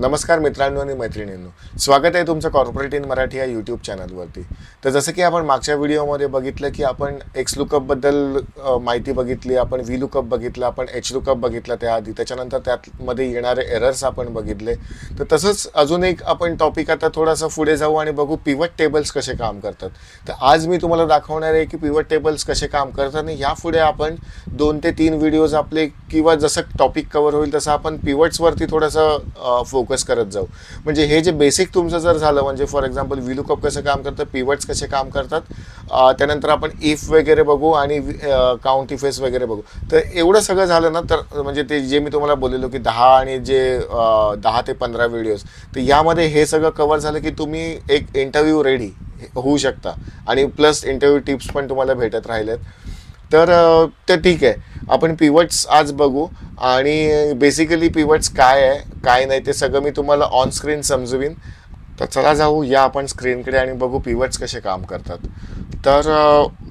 नमस्कार मित्रांनो आणि मैत्रिणींनो, स्वागत आहे तुमचं कॉर्पोरेट इन मराठी या यूट्यूब चॅनलवरती. तर जसं की आपण मागच्या व्हिडिओमध्ये बघितलं की आपण एक्स लुकअपबद्दल माहिती बघितली, आपण व्ही लुकअप बघितलं, आपण एच लुकअप बघितलं त्याआधी, त्याच्यानंतर त्यामध्ये येणारे एरर्स आपण बघितले. तर तसंच अजून एक आपण टॉपिक आता थोडासा पुढे जाऊ आणि बघू पिवट टेबल्स कसे काम करतात. तर आज मी तुम्हाला दाखवणार आहे की पिवट टेबल्स कसे काम करतात आणि यापुढे आपण 2 ते 3 व्हिडिओज आपले किंवा जसं टॉपिक कव्हर होईल तसं आपण पिवट्सवरती थोडंसं फोकस करत जाऊ. म्हणजे हे जे बेसिक तुमचं जर झालं, म्हणजे फॉर एक्झाम्पल व्ही लुकअप कसं काम करतं, पिवट्स कसे काम करतात, त्यानंतर आपण इफ वगैरे बघू आणि काउंट इफेस वगैरे बघू. तर एवढं सगळं झालं ना, तर म्हणजे ते जे मी तुम्हाला बोललेलो की 10 आणि जे 10 ते 15 व्हिडिओज, तर यामध्ये हे सगळं कव्हर झालं की तुम्ही एक इंटरव्ह्यू रेडी होऊ शकता आणि प्लस इंटरव्ह्यू टिप्स पण तुम्हाला भेटत राहिलेत. तर ते ठीक आहे, आपण पिवट्स आज बघू आणि बेसिकली पिवट्स काय आहे काय नाही ते सगळं मी तुम्हाला ऑन स्क्रीन समजवीन. तर चला जाऊ या आपण स्क्रीनकडे आणि बघू पिवट्स कसे काम करतात. तर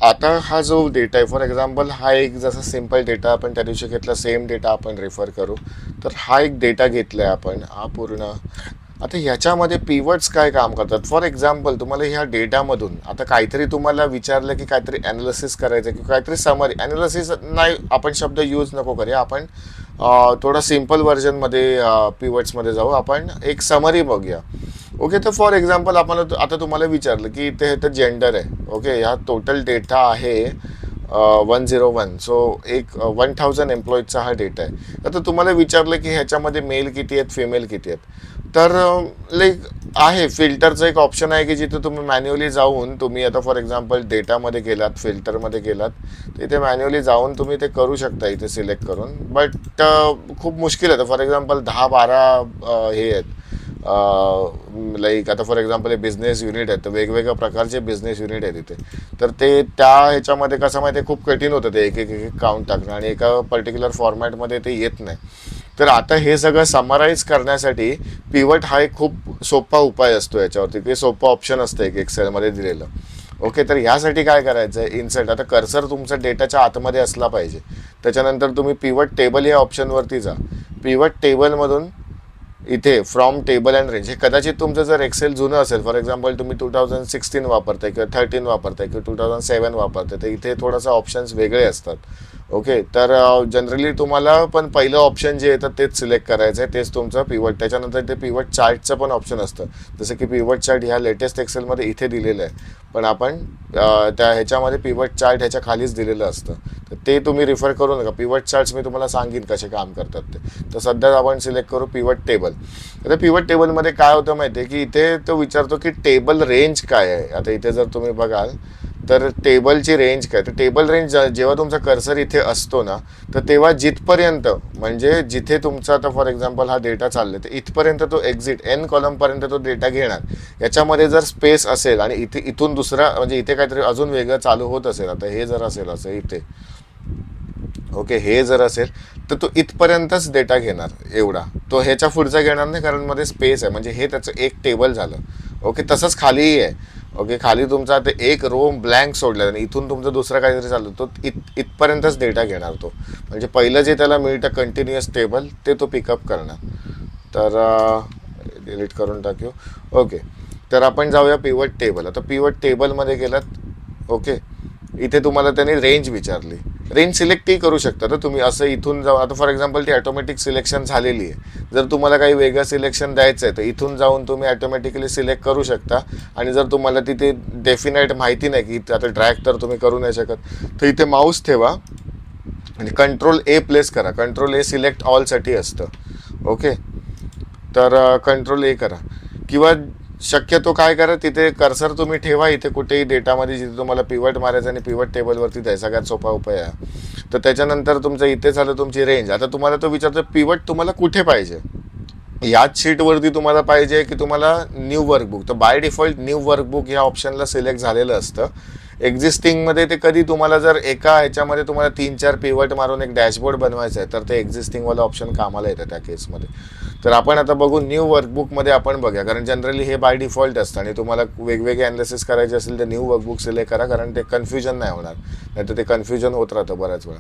आता हा जो डेटा आहे, फॉर एक्झाम्पल हा एक जसा सिम्पल डेटा आपण त्या दिवशी घेतला, सेम डेटा आपण रेफर करू. तर हा एक डेटा घेतला आहे आपण, हा पूर्ण. आता ह्याच्यामध्ये पिवट्स काय काम करतात, फॉर एक्झाम्पल तुम्हाला ह्या डेटामधून आता काहीतरी तुम्हाला विचारलं की काहीतरी ॲनालिसिस करायचं की काहीतरी समरी. ॲनालिसिस नाही, आपण शब्द यूज नको करूया, आपण थोडा सिम्पल व्हर्जनमध्ये पिवट्समध्ये जाऊ. आपण एक समरी बघूया. ओके, तर फॉर एक्झाम्पल आपण आता तुम्हाला विचारलं की इथे तर जेंडर आहे. ओके, ह्या टोटल डेटा आहे 101. सो एक 1000 एम्प्लॉईजचा हा डेटा आहे. आता तुम्हाला विचारलं की ह्याच्यामध्ये मेल किती आहेत, फिमेल किती आहेत. तर लाईक आहे फिल्टरचं एक ऑप्शन आहे की जिथे तुम्ही मॅन्युअली जाऊन तुम्ही आता फॉर एक्झाम्पल डेटामध्ये गेलात, फिल्टरमध्ये गेलात, तर इथे मॅन्युअली जाऊन तुम्ही ते करू शकता इथे सिलेक्ट करून. बट खूप मुश्किल आहे. फॉर एक्झाम्पल 10-12 हे आहेत, लाईक आता फॉर एक्झाम्पल हे बिझनेस युनिट आहेत, तर वेगवेगळ्या प्रकारचे बिझनेस युनिट आहेत इथे. तर ते त्या ह्याच्यामध्ये कसं माहिती आहे, खूप कठीण होतं ते एक एक काउंट टाकणं आणि एका पर्टिक्युलर फॉर्मॅटमध्ये ते येत नाही. तर आता हे सगळं समराईज करण्यासाठी पिवट हा एक खूप सोपा उपाय असतो याच्यावरती, ते सोपं ऑप्शन असतं एक एक्सेलमध्ये दिलेलं. ओके, तर ह्यासाठी काय करायचं आहे, इन्सर्ट. आता कर्सर तुमचा डेटाच्या आतमध्ये असला पाहिजे. त्याच्यानंतर तुम्ही पिवट टेबल या ऑप्शनवरती जा. पिवट टेबलमधून इथे फ्रॉम टेबल अँड रेंज, हे कदाचित तुमचं जर एक्सेल जुनं असेल, फॉर एक्झाम्पल तुम्ही 2016 वापरताय किंवा 13 वापरताय किंवा 2007 वापरताय, तर इथे थोडंसं ऑप्शन्स वेगळे असतात. ओके, तर जनरली तुम्हाला पण पहिलं ऑप्शन जे येतं तेच सिलेक्ट करायचं आहे, तेच तुमचं पिवट. त्याच्यानंतर ते पिवट चार्टचं पण ऑप्शन असतं, जसं की पिवट चार्ट ह्या लेटेस्ट एक्सेलमध्ये इथे दिलेलं आहे, पण आपण त्या ह्याच्यामध्ये पिवट चार्ट ह्याच्या खालीच दिलेलं असतं. तर ते तुम्ही रिफर करू नका. पिवट चार्ट्स मी तुम्हाला सांगेन कसे काम करतात ते. तर सध्या आपण सिलेक्ट करू पिवट टेबल. आता पिवट टेबलमध्ये काय होतं माहिती आहे की इथे तो विचारतो की टेबल रेंज काय आहे. आता इथे जर तुम्ही बघाल तर टेबलची रेंज काय, तर टेबल रेंज जेव्हा तुमचा कर्सर इथे असतो ना, तर तेव्हा जिथपर्यंत म्हणजे जिथे तुमचा आता फॉर एक्झाम्पल हा डेटा चालले, तर इथपर्यंत तो एक्झिट एन कॉलमपर्यंत तो डेटा घेणार. याच्यामध्ये जर स्पेस असेल आणि इथून दुसरा म्हणजे इथे काहीतरी अजून वेगळं चालू होत असेल, आता हे जर असेल असं इथे, ओके, हे जर असेल तर तो इथपर्यंतच डेटा घेणार, एवढा. तो ह्याच्या पुढचा घेणार नाही, कारण मध्ये स्पेस आहे, म्हणजे हे त्याचं एक टेबल झालं. ओके, तसंच खालीही आहे. ओके, खाली तुमचा ते एक रो ब्लँक सोडला आणि इथून तुमचं दुसरं काहीतरी चाललं, तो इथपर्यंतच डेटा घेणार तो. म्हणजे पहिलं जे त्याला मिळतं कंटिन्युअस टेबल ते तो पिकअप करणार. तर डिलीट करून टाकू. ओके, तर आपण जाऊया पिवट टेबल. आता पिवट टेबलमध्ये गेलात. ओके, इथे तुम्हाला त्यांनी रेंज विचारली. रेंज सिलेक्टही करू शकता तर तुम्ही, असं इथून जाऊन. आता फॉर एक्झाम्पल ती ऑटोमॅटिक सिलेक्शन झालेली आहे. जर तुम्हाला काही वेगळं सिलेक्शन द्यायचं आहे तर इथून जाऊन तुम्ही ऑटोमॅटिकली सिलेक्ट करू शकता. आणि जर तुम्हाला तिथे डेफिनेट माहिती नाही की आता ड्रॅग तर तुम्ही करू नाही शकत, तर इथे माऊस ठेवा आणि कंट्रोल-A प्लेस करा. कंट्रोल-A सिलेक्ट ऑलसाठी असतं. ओके, तर कंट्रोल-A करा किंवा शक्यतो काय करा, तिथे कर्सर तुम्ही ठेवा इथे कुठेही डेटामध्ये जिथे तुम्हाला पिवट मारायचं आणि पिवट टेबलवरती द्यायचा. सगळ्यात सोपा उपाय आहे. तर त्याच्यानंतर तुमचं इथे झालं तुमची रेंज. आता तुम्हाला तो विचारतो पिवट तुम्हाला कुठे पाहिजे, याच शीटवरती तुम्हाला पाहिजे की तुम्हाला न्यू वर्कबुक. तर बाय डिफॉल्ट न्यू वर्कबुक या ऑप्शनला सिलेक्ट झालेलं असतं. एक्झिस्टिंगमध्ये ते कधी तुम्हाला जर एका ह्याच्यामध्ये तुम्हाला 3-4 पिवट मारून एक डॅशबोर्ड बनवायचं आहे तर ते एक्झिस्टिंगवाला ऑप्शन कामाला येतं त्या केसमध्ये. तर आपण आता बघू न्यू वर्कबुकमध्ये आपण बघूया, कारण जनरली हे बाय डिफॉल्ट असतं आणि तुम्हाला वेगवेगळे ॲनालिसिस करायचे असेल तर न्यू वर्कबुक सिलेक्ट करा, कारण ते कन्फ्युजन नाही होणार, नाही तर ते कन्फ्युजन होत राहतं बऱ्याच वेळा.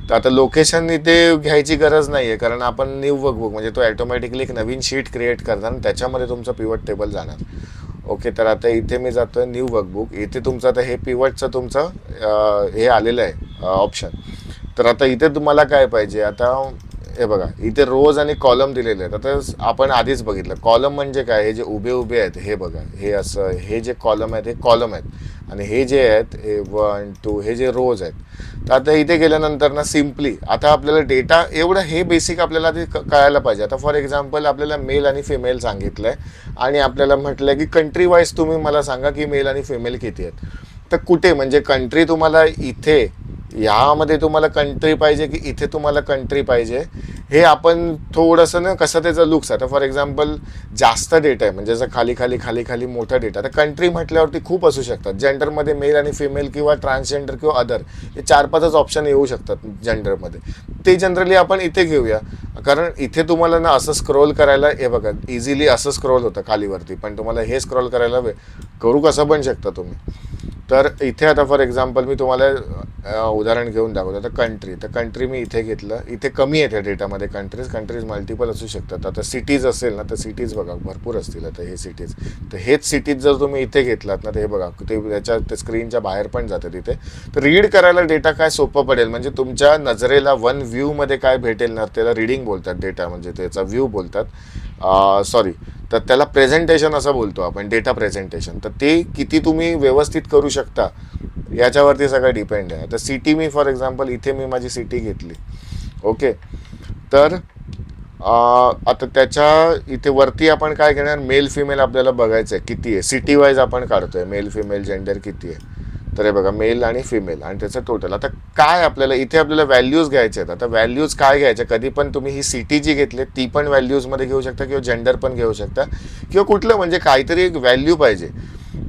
तर आता लोकेशन इथे घ्यायची गरज नाही आहे, कारण आपण न्यू वर्कबुक म्हणजे तो ॲटोमॅटिकली एक नवीन शीट क्रिएट करणार आणि त्याच्यामध्ये तुमचं पिवट टेबल जाणार. ओके, तर आता इथे मी जातो आहे न्यू वर्कबुक. इथे तुमचं आता हे पिवटचं तुमचं हे आलेलं आहे ऑप्शन. तर आता इथे तुम्हाला काय पाहिजे, आता हे बघा इथे रोज आणि कॉलम दिलेले आहेत. आता आपण आधीच बघितलं कॉलम म्हणजे काय, हे जे उभे उभे आहेत हे बघा, हे असं हे जे कॉलम आहेत हे कॉलम आहेत आणि हे जे आहेत हे 1 2 हे जे रोज आहेत. तर आता इथे गेल्यानंतर ना सिम्पली आता आपल्याला डेटा एवढं हे बेसिक आपल्याला आधी कळायला पाहिजे. आता फॉर एक्झाम्पल आपल्याला मेल आणि फिमेल सांगितलं आहे आणि आपल्याला म्हटलं की कंट्री वाईज तुम्ही मला सांगा की मेल आणि फिमेल किती आहेत. तर कुठे म्हणजे कंट्री तुम्हाला इथे ह्यामध्ये तुम्हाला कंट्री पाहिजे की इथे तुम्हाला कंट्री पाहिजे, हे आपण थोडंसं ना कसं त्याचं लुक्स. आता फॉर एक्झाम्पल जास्त डेटा आहे म्हणजे जसं खाली खाली खाली खाली मोठा डेटा, तर कंट्री म्हटल्यावरती खूप असू शकतात. जेंडरमध्ये मेल आणि फिमेल किंवा ट्रान्सजेंडर किंवा अदर हे 4-5च ऑप्शन येऊ शकतात जेंडरमध्ये. ते जनरली आपण इथे घेऊया, कारण इथे तुम्हाला ना असं स्क्रोल करायला हे बघा इझिली असं स्क्रोल होतं खालीवरती, पण तुम्हाला हे स्क्रोल करायला करू कसं पण शकता तुम्ही. तर इथे आता फॉर एक्झाम्पल मी तुम्हाला उदाहरण घेऊन दाखवतो. आता कंट्री, तर कंट्री मी इथे घेतलं, इथे कमी येते डेटामध्ये कंट्रीज मल्टिपल असू शकतात. आता सिटीज असेल ना तर सिटीज बघा भरपूर असतील. आता हे सिटीज, तर हेच सिटीज जर तुम्ही इथे घेतलात ना तर हे बघा ते त्याच्या स्क्रीनच्या बाहेर पण जाते तिथे. तर रीड करायला डेटा काय सोपं पडेल, म्हणजे तुमच्या नजरेला वन व्ह्यूमध्ये काय भेटेल ना त्याला रीडिंग बोलतात, डेटा म्हणजे त्याचा व्ह्यू बोलतात, सॉरी. तर त्याला प्रेझेंटेशन असं बोलतो आपण, डेटा प्रेझेंटेशन. तर ते किती तुम्ही व्यवस्थित करू शकता याच्यावरती सगळं डिपेंड आहे. आता सिटी मी फॉर एक्झाम्पल इथे मी माझी सिटी घेतली. ओके, तर आता त्याच्या इथे वरती आपण काय घेणार, मेल फिमेल आपल्याला बघायचं आहे किती आहे, सिटी वाईज आपण काढतोय मेल फिमेल जेंडर किती आहे. तर हे बघा मेल आणि फिमेल आणि त्याचं टोटल. आता काय आपल्याला इथे आपल्याला व्हॅल्यूज घ्यायचे आहेत. आता व्हॅल्यूज काय घ्यायचे, कधी पण तुम्ही ही सिटी जी घेतली ती पण व्हॅल्यूजमध्ये घेऊ शकता किंवा जेंडर पण घेऊ शकता किंवा कुठलं म्हणजे काहीतरी एक व्हॅल्यू पाहिजे.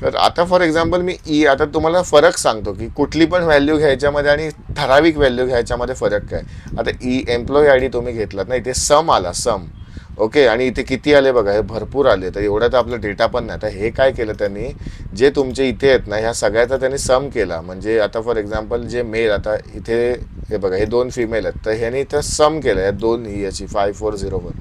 तर आता फॉर एक्झाम्पल मी आता तुम्हाला फरक सांगतो की कुठली पण व्हॅल्यू घ्यायच्यामध्ये आणि ठराविक व्हॅल्यू घ्यायच्यामध्ये फरक काय. आता एम्प्लॉई आय डी तुम्ही घेतलात ना, इथे सम आला सम. ओके, आणि इथे किती आले बघा, हे भरपूर आले. तर एवढा तर आपला डेटा पण नाही. तर हे काय केलं त्यांनी, जे तुमचे इथे आहेत ना ह्या सगळ्याचा त्यांनी सम केला. म्हणजे आता फॉर एक्झाम्पल जे मेल, आता इथे हे बघा हे 2 फिमेल आहेत, तर ह्याने इथं सम केलं या 2 याची 5401.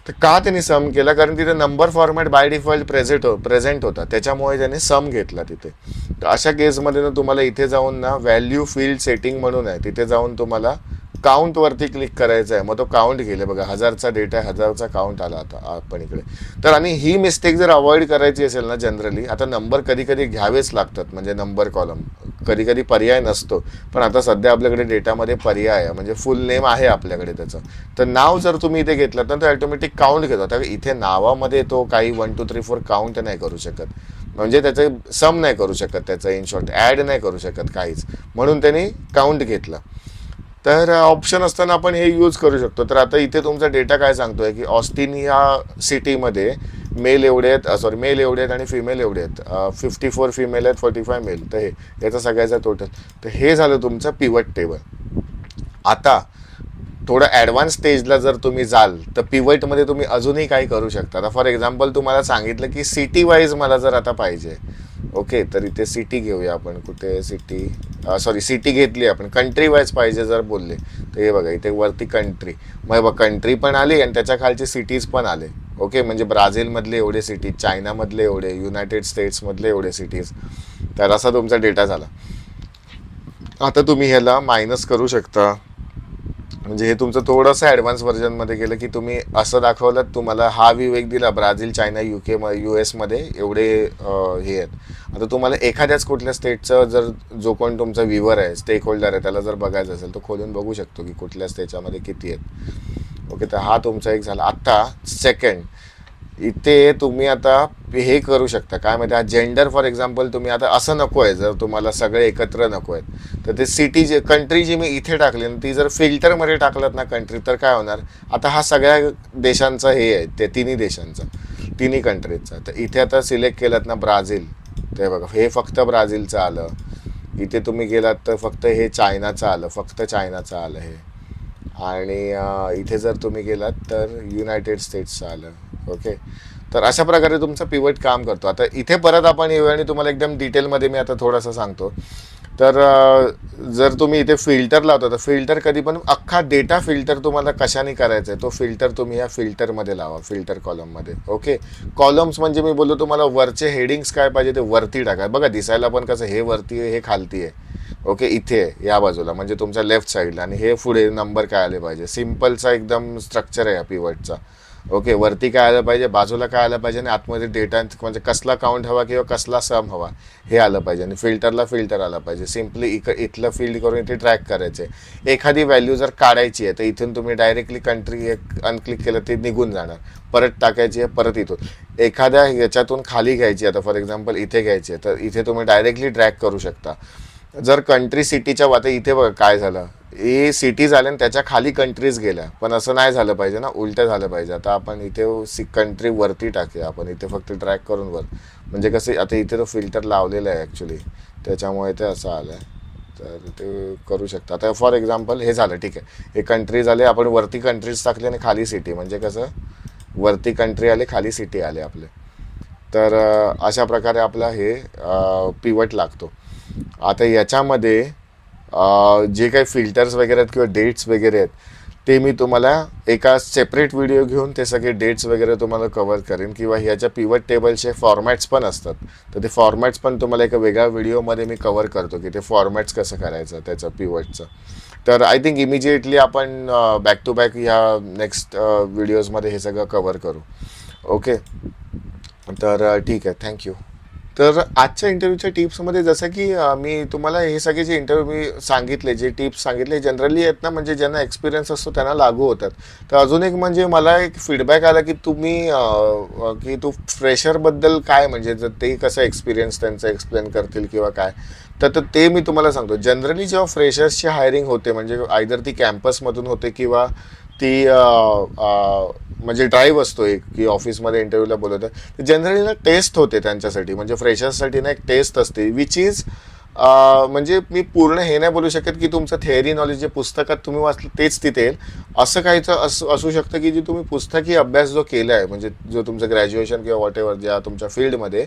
तर का त्यांनी सम केला, कारण तिथे number format by default present होता, त्याच्यामुळे त्यांनी सम घेतला तिथे. तर अशा केसमध्ये ना तुम्हाला इथे जाऊन ना व्हॅल्यू फील्ड सेटिंग म्हणून आहे, तिथे जाऊन तुम्हाला काउंटवरती क्लिक करायचं आहे. मग तो काउंट गेले बघा, 1000चा डेटा आहे, 1000चा काउंट आला आता आपण इकडे. तर आणि ही मिस्टेक जर अवॉइड करायची असेल ना जनरली, आता नंबर कधी कधी घ्यावेच लागतात, म्हणजे नंबर कॉलम कधी कधी पर्याय नसतो, पण आता सध्या आपल्याकडे डेटामध्ये पर्याय आहे, म्हणजे फुल नेम आहे आपल्याकडे त्याचं. तर नाव जर तुम्ही इथे घेतलं तर ऑटोमॅटिक काउंट घेतो. आता इथे नावामध्ये तो काही 1 2 3 4 काउंट नाही करू शकत, म्हणजे त्याचं सम नाही करू शकत, त्याचं इन शॉर्ट ॲड नाही करू शकत काहीच, म्हणून त्यांनी काउंट घेतलं. तर ऑप्शन असताना आपण हे यूज करू शकतो. तर आता इथे तुमचा डेटा काय सांगतोय की ऑस्टिन या सिटीमध्ये मेल एवढे आहेत, सॉरी मेल एवढे आहेत आणि फिमेल एवढे आहेत, 54 फिमेल आहेत, 45 मेल. तर हे याचा सगळ्याचा टोटल. तर हे झालं तुमचं पिवट टेबल. आता थोडं ॲडव्हान्स स्टेजला जर तुम्ही जाल तर पिवटमध्ये तुम्ही अजूनही काही करू शकता. आता फॉर एक्झाम्पल तुम्हाला सांगितलं की सिटी वाईज मला जर आता पाहिजे. ओके, तर इथे सिटी घेऊया आपण, कुठे सिटी, सॉरी सिटी घेतली आपण, कंट्री वाईज पाहिजे जर बोलले तर हे बघा इथे वरती कंट्री, मग बघा कंट्री पण आली आणि त्याच्या खालचे सिटीज पण आले. ओके, म्हणजे ब्राझीलमधले एवढे सिटीज, चायनामधले एवढे, युनायटेड स्टेट्समधले एवढे सिटीज. तर असा तुमचा डेटा झाला. आता तुम्ही ह्याला मायनस करू शकता, म्हणजे हे तुमचं थोडंसं ॲडव्हान्स व्हर्जनमध्ये गेलं की तुम्ही असं दाखवलं, तुम्हाला हा व्ह्यू एक दिला, ब्राझील, चायना, US मध्ये एवढे हे आहेत. आता तुम्हाला एखाद्याच कुठल्या स्टेटचं जर जो कोण तुमचा व्ह्यूवर आहे, स्टेक होल्डर आहे, त्याला जर बघायचं असेल तो खोलून बघू शकतो की कुठल्या स्टेटच्यामध्ये किती आहेत. ओके, तर हा तुमचा एक झाला. आता सेकंड, इथे तुम्ही आता हे करू शकता, काय माहिती, हा जेंडर फॉर एक्झाम्पल तुम्ही आता असं नको आहे, जर तुम्हाला सगळे एकत्र नको आहेत तर ते सिटी जे कंट्री जी मी इथे टाकली ना ती जर फिल्टरमध्ये टाकलात ना कंट्री, तर काय होणार, आता हा सगळ्या देशांचा हे आहे, ते तिन्ही देशांचा, तिन्ही कंट्रीजचा. तर इथे आता सिलेक्ट केलात ना ब्राझील, ते बघा, हे फक्त ब्राझीलचं आलं. इथे तुम्ही गेलात तर फक्त हे चायनाचं आलं, फक्त चायनाचं आलं हे. आणि इथे जर तुम्ही गेलात तर युनायटेड स्टेट्सचं आलं. ओके, तर अशा प्रकारे तुमचा पिवट काम करतो. आता इथे परत आपण येऊ आणि तुम्हाला एकदम डिटेलमध्ये मी आता थोडंसं सांगतो. तर जर तुम्ही इथे फिल्टर लावता तर फिल्टर कधी पण अख्खा डेटा फिल्टर तुम्हाला कशाने करायचा आहे तो फिल्टर तुम्ही या फिल्टरमध्ये लावा, फिल्टर कॉलममध्ये. ओके, कॉलम्स म्हणजे मी बोललो तुम्हाला वरचे हेडिंग्स काय पाहिजे ते वरती टाका. बघा दिसायला पण कसं हे वरती आहे, हे खालती आहे. ओके, इथे आहे या बाजूला म्हणजे तुमच्या लेफ्ट साईडला, आणि हे पुढे नंबर काय आले पाहिजे. सिम्पलचा एकदम स्ट्रक्चर आहे या पिवटचा. ओके, वरती काय आलं पाहिजे, बाजूला काय आलं पाहिजे, आणि आतमध्ये डेटा म्हणजे कसला काउंट हवा किंवा कसला सम हवा हे आलं पाहिजे. आणि फिल्टरला फिल्टर आलं पाहिजे. सिम्पली इथलं फील्ड करून इथे ट्रॅक करायचे. एखादी व्हॅल्यू जर काढायची आहे तर इथून तुम्ही डायरेक्टली कंट्री एक अनक्लिक केलं ते निघून जाणार. परत टाकायची आहे, परत इथून एखाद्या याच्यातून खाली घ्यायची. आता फॉर एक्झाम्पल इथे घ्यायची आहे तर इथे तुम्ही डायरेक्टली ड्रॅग करू शकता. जर कंट्री सिटीच्या आता इथे बघा काय झालं, हे सिटी झाले आणि त्याच्या खाली कंट्रीज गेल्या, पण असं नाही झालं पाहिजे ना, उलटं झालं पाहिजे. आता आपण इथे कंट्री वरती टाकूया, आपण इथे फक्त ट्रॅक करून वर, म्हणजे कसं आता इथे तो फिल्टर लावलेला आहे ॲक्च्युली, त्याच्यामुळे ते असं आलं आहे. तर ते करू शकता. आता फॉर एक्झाम्पल हे झालं, ठीक आहे, हे कंट्री झाले, आपण वरती कंट्रीज टाकले आणि खाली सिटी, म्हणजे कसं वरती कंट्री आले खाली सिटी आले आपले. तर अशा प्रकारे आपला हे पिवट लागतो. आता याच्यामध्ये जे काही फिल्टर्स वगैरे आहेत किंवा डेट्स वगैरे आहेत ते मी तुम्हाला एका सेपरेट व्हिडिओ घेऊन ते सगळे डेट्स वगैरे तुम्हाला कवर करेन. किंवा ह्याच्या पिवट टेबलचे फॉर्मॅट्स पण असतात, तर ते फॉर्मॅट्स पण तुम्हाला एका वेगळ्या व्हिडिओमध्ये मी कवर करतो की ते फॉर्मॅट्स कसं करायचं त्याचं पिवटचं. तर आय थिंक इमिजिएटली आपण बॅक टू बॅक ह्या नेक्स्ट व्हिडिओजमध्ये हे सगळं कवर करू. ओके, तर ठीक आहे, थँक्यू. तर आजच्या इंटरव्ह्यूच्या टिप्समध्ये जसं की मी तुम्हाला हे सगळे जे इंटरव्ह्यू मी सांगितले, जे टिप्स सांगितले जनरली आहेत ना, म्हणजे ज्यांना एक्सपिरियन्स असतो त्यांना लागू होतात. तर अजून एक म्हणजे मला एक फीडबॅक आला की तुम्ही की तू फ्रेशरबद्दल काय, म्हणजे जर ते कसं एक्सपिरियन्स त्यांचा एक्सप्लेन करतील किंवा काय, तर ते मी तुम्हाला सांगतो. जनरली जेव्हा फ्रेशर्सची हायरिंग होते म्हणजे आयदर ती कॅम्पसमधून होते किंवा ती म्हणजे ड्राईव्ह असतो एक की ऑफिसमध्ये इंटरव्ह्यूला बोलवतात, तर जनरली ना टेस्ट होते त्यांच्यासाठी, म्हणजे फ्रेशर्ससाठी ना एक टेस्ट असते विच इज म्हणजे मी पूर्ण हे नाही बोलू शकत की तुमचं थेअरी नॉलेज जे पुस्तकात तुम्ही वाचलं तेच तिथे येईल, असं काहीच असू शकतं की जे तुम्ही पुस्तकी अभ्यास जो केला आहे, म्हणजे जो तुमचं ग्रॅज्युएशन किंवा वॉट एव्हर ज्या तुमच्या फील्डमध्ये,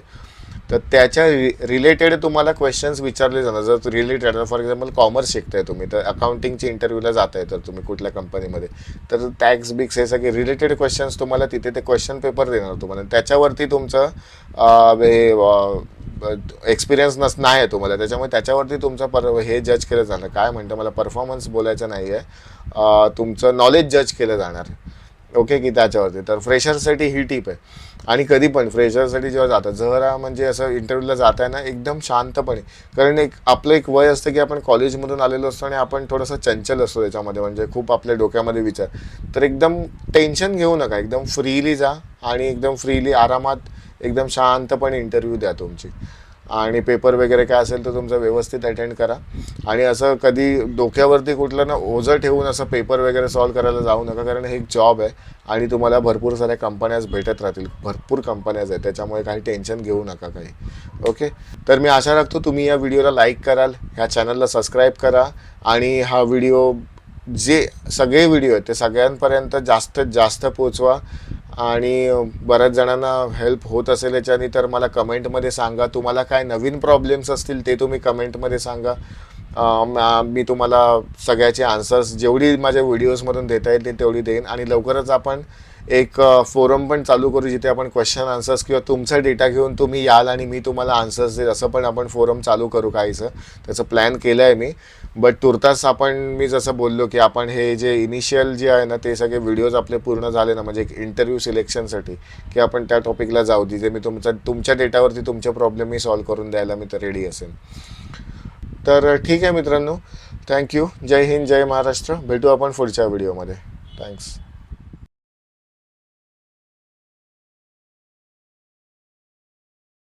तर त्याच्या रिलेटेड तुम्हाला क्वेश्चन्स विचारले जाणार. जर रिलेटेड फॉर एक्झाम्पल कॉमर्स शिकताय तुम्ही, तर अकाउंटिंगची इंटरव्ह्यूला जात आहे तर तुम्ही कुठल्या कंपनीमध्ये, तर टॅक्स बिक्स हे सगळे रिलेटेड क्वेश्चन्स तुम्हाला तिथे ते क्वेश्चन पेपर देणार तुम्हाला. त्याच्यावरती तुमचं एक्सपिरियन्स नाही आहे तुम्हाला, त्याच्यामुळे त्याच्यावरती तुमचं हे जज केलं जाणार. काय म्हणतं, मला परफॉर्मन्स बोलायचं नाही आहे, तुमचं नॉलेज जज केलं जाणार. ओके, की त्याच्यावरती. तर फ्रेशरसाठी ही टिप आहे. आणि कधी पण फ्रेशरसाठी जेव्हा जातं, जरा म्हणजे असं इंटरव्ह्यूला जात आहे ना एकदम शांतपणे, कारण आपलं एक वय असतं की आपण कॉलेजमधून आलेलो असतो आणि आपण थोडंसं चंचल असतो त्याच्यामध्ये, म्हणजे खूप आपल्या डोक्यामध्ये विचार. तर एकदम टेन्शन घेऊ नका, एकदम फ्रीली जा आणि एकदम फ्रीली आरामात एकदम शांतपणे इंटरव्ह्यू द्या तुमची. आणि पेपर वगैरे काय असेल तर तुमचं व्यवस्थित अटेंड करा. आणि असं कधी डोक्यावरती कुठलं ना ओझं ठेवून असं पेपर वगैरे सॉल्व करायला जाऊ नका, कारण हे एक जॉब आहे आणि तुम्हाला भरपूर साऱ्या कंपन्याज भेटत राहतील, भरपूर कंपन्याज आहेत, त्याच्यामुळे काही टेन्शन घेऊ नका काही. ओके, तर मी आशा राखतो तुम्ही या व्हिडिओला लाईक कराल, ह्या चॅनलला सबस्क्राईब करा आणि हा व्हिडिओ जे सगळे व्हिडिओ आहेत ते सगळ्यांपर्यंत जास्तीत जास्त पोचवा. आणि बऱ्याच जणांना हेल्प होत असेल याच्याने तर मला कमेंटमध्ये सांगा. तुम्हाला काय नवीन प्रॉब्लेम्स असतील ते तुम्ही कमेंटमध्ये सांगा. मी तुम्हाला सगळ्याचे आन्सर्स जेवढी माझ्या व्हिडिओजमधून देता येईल तेवढी देईन. आणि लवकरच आपण एक फोरम पण चालू करू जिथे आपण क्वेश्चन आन्सर्स किंवा तुमचा डेटा घेऊन तुम्ही याल आणि मी तुम्हाला आन्सर्स देईल, असं पण आपण फोरम चालू करू काहीसं. त्याचं प्लॅन केलं आहे मी. बट तुर्तास मी जसं बोललो की आपण हे जे इनिशियल जे आहे ना ते सगळे व्हिडिओज आपले पूर्ण झाले ना, म्हणजे एक इंटरव्ह्यू सिलेक्शनसाठी की आपण त्या टॉपिकला जाऊ, जिथे मी तुमच्या डेटावरती तुमचे प्रॉब्लेम मी सॉल्व करून द्यायला मी तर रेडी असेल. तर ठीक आहे मित्रांनो, थँक्यू. जय हिंद, जय महाराष्ट्र. भेटू आपण पुढच्या व्हिडिओमध्ये. थँक्स.